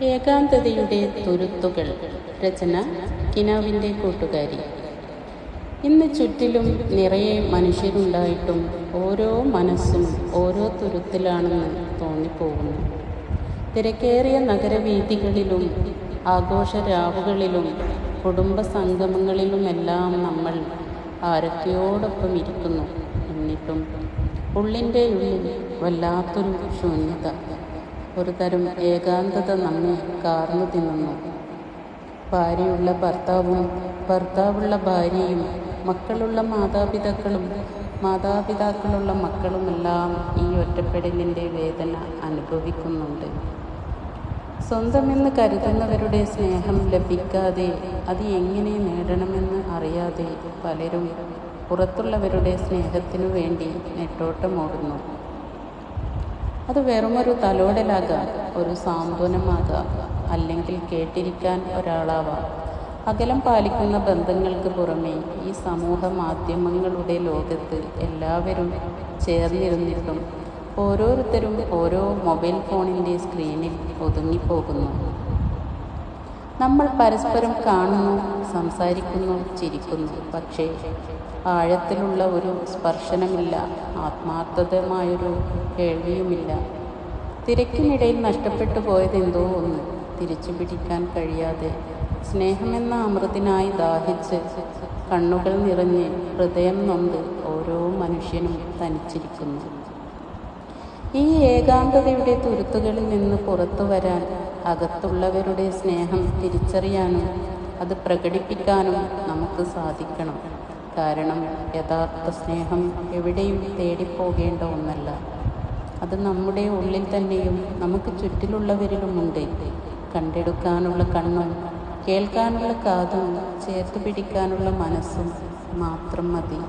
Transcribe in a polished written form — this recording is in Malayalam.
ഏകാന്തതയുടെ തുരുത്തുകൾ. രചന കിനാവിൻ്റെ കൂട്ടുകാരി. ഇന്ന് ചുറ്റിലും നിറയെ മനുഷ്യരുണ്ടായിട്ടും ഓരോ മനസ്സും ഓരോ തുരുത്തിലാണെന്ന് തോന്നിപ്പോകുന്നു. തിരക്കേറിയ നഗരവീഥികളിലും ആഘോഷരാവുകളിലും കുടുംബ സംഗമങ്ങളിലുമെല്ലാം നമ്മൾ ആരൊക്കെയോടൊപ്പം ഇരിക്കുന്നു. എന്നിട്ടും ഉള്ളിൻ്റെ ഉള്ളിൽ വല്ലാത്തൊരു ശൂന്യത, ഒരു തരം ഏകാന്തത നമ്മെ കാർന്നു തിന്നുന്നു. ഭാര്യയുള്ള ഭർത്താവും ഭർത്താവുള്ള ഭാര്യയും മക്കളുള്ള മാതാപിതാക്കളുള്ള മക്കളുമെല്ലാം ഈ ഒറ്റപ്പെടലിൻ്റെ വേദന അനുഭവിക്കുന്നുണ്ട്. സ്വന്തമെന്ന് കരുതുന്നവരുടെ സ്നേഹം ലഭിക്കാതെ അത് എങ്ങനെ നേടണമെന്ന് അറിയാതെ പലരും പുറത്തുള്ളവരുടെ സ്നേഹത്തിനു വേണ്ടി നെട്ടോട്ടമോടുന്നു. അത് വെറുമൊരു തലോടലാകാം, ഒരു സാന്ത്വനമാകാം, അല്ലെങ്കിൽ കേട്ടിരിക്കാൻ ഒരാളാവാം. അകലം പാലിക്കുന്ന ബന്ധങ്ങൾക്ക് പുറമെ ഈ സമൂഹ മാധ്യമങ്ങളുടെ ലോകത്ത് എല്ലാവരും ചേർന്നിരുന്നിട്ടും ഓരോരുത്തരും ഓരോ മൊബൈൽ ഫോണിൻ്റെ സ്ക്രീനിൽ ഒതുങ്ങിപ്പോകുന്നു. നമ്മൾ പരസ്പരം കാണുന്നു, സംസാരിക്കുന്നു, ചിരിക്കുന്നു. പക്ഷേ ആഴത്തിലുള്ള ഒരു സ്പർശനമില്ല, ആത്മാർത്ഥമായൊരു കേൾവിയുമില്ല. തിരക്കിനിടയിൽ നഷ്ടപ്പെട്ടു പോയതെന്തോ ഒന്ന് തിരിച്ചു പിടിക്കാൻ കഴിയാതെ സ്നേഹമെന്ന അമൃതിനായി ദാഹിച്ച് കണ്ണുകൾ നിറഞ്ഞ് ഹൃദയം നൊന്ത് ഓരോ മനുഷ്യനും തനിച്ചിരിക്കുന്നു. ഈ ഏകാന്തതയുടെ തുരുത്തുകളിൽ നിന്ന് പുറത്തു വരാൻ, അകത്തുള്ളവരുടെ സ്നേഹം തിരിച്ചറിയാനും അത് പ്രകടിപ്പിക്കാനും നമുക്ക് സാധിക്കണം. കാരണം യഥാർത്ഥ സ്നേഹം എവിടെയും തേടിപ്പോകേണ്ട ഒന്നല്ല. അത് നമ്മുടെ ഉള്ളിൽ തന്നെയും നമുക്ക് ചുറ്റിലുള്ളവരിലുമുണ്ട്. കണ്ടെടുക്കാനുള്ള കണ്ണും കേൾക്കാനുള്ള കാതും ചേർത്ത് പിടിക്കാനുള്ള മനസ്സും മാത്രം മതി.